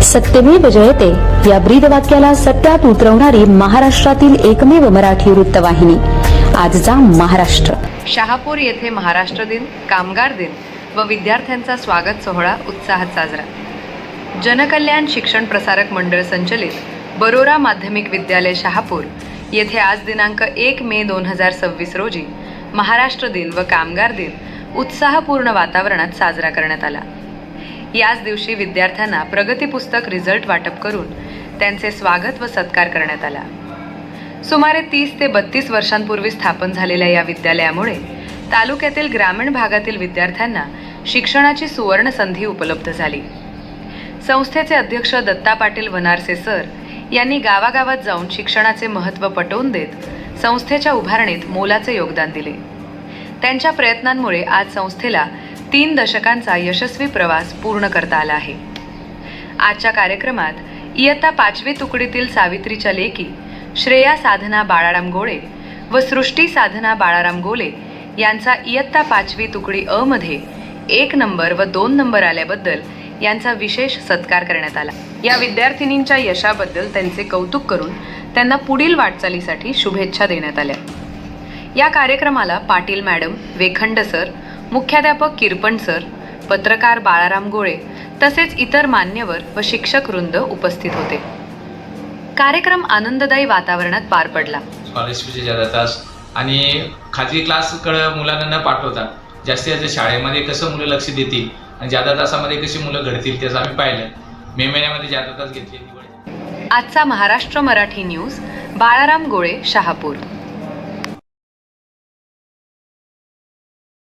सत्यमेव जयते या ब्रीदवाक्याला सत्यात उतरवणारी महाराष्ट्रातील एकमेव मराठी वृत्तवाहिनी आजचा महाराष्ट्र. शहापूर येथे महाराष्ट्र दिन, कामगार दिन व विद्यार्थ्यांचा स्वागत सोहळा उत्साहात साजरा. जनकल्याण शिक्षण प्रसारक मंडळ संचलित बरोरा माध्यमिक विद्यालय शहापूर येथे आज दिनांक 1 मे 2026 रोजी महाराष्ट्र दिन व कामगार दिन उत्साहपूर्ण वातावरणात साजरा करण्यात आला. याच दिवशी विद्यार्थ्यांना प्रगती पुस्तक रिझल्ट वाटप करून त्यांचे स्वागत व सत्कार करण्यात आला. सुमारे 30 ते 32 वर्षांपूर्वी स्थापन झालेल्या या विद्यालयामुळे तालुक्यातील ग्रामीण भागातील विद्यार्थ्यांना शिक्षणाची सुवर्ण संधी उपलब्ध झाली. संस्थेचे अध्यक्ष दत्ता पाटील वनारसे सर यांनी गावागावात जाऊन शिक्षणाचे महत्त्व पटवून देत संस्थेच्या उभारणीत मोलाचे योगदान दिले. त्यांच्या प्रयत्नांमुळे आज संस्थेला 3 दशकांचा यशस्वी प्रवास पूर्ण करता आला आहे. आजच्या कार्यक्रमात इयत्ता 5वी तुकडीतील सावित्रीच्या लेकी श्रेया साधना बाळाराम गोळे व सृष्टी साधना बाळाराम गोले यांचा इयत्ता 5वी तुकडी अ मध्ये 1 नंबर व 2 नंबर आल्याबद्दल यांचा विशेष सत्कार करण्यात आला. या विद्यार्थिनींच्या यशाबद्दल त्यांचे कौतुक करून त्यांना पुढील वाटचालीसाठी शुभेच्छा देण्यात आल्या. या कार्यक्रमाला पाटील मॅडम, वेखंड सर, मुख्याध्यापक किरपण सर, पत्रकार बाळाराम गोळे तसेच इतर मान्यवर व शिक्षक वृंद उपस्थित होते. कार्यक्रम आनंददायी वातावरणात पार पडला. स्कॉलरशिपचे ज्यादा तास आणि खाजगी क्लासकडे मुलांना न पाठवता जास्तीत जास्त शाळेमध्ये कसं मुलं लक्ष देतील आणि ज्यादा तासामध्ये कशी मुलं घडतील त्याचं आम्ही पाहिलं. मे महिन्यामध्ये ज्यादा तास घेतले. आजचा महाराष्ट्र मराठी न्यूज, बाळाराम गोळे, शहापूर.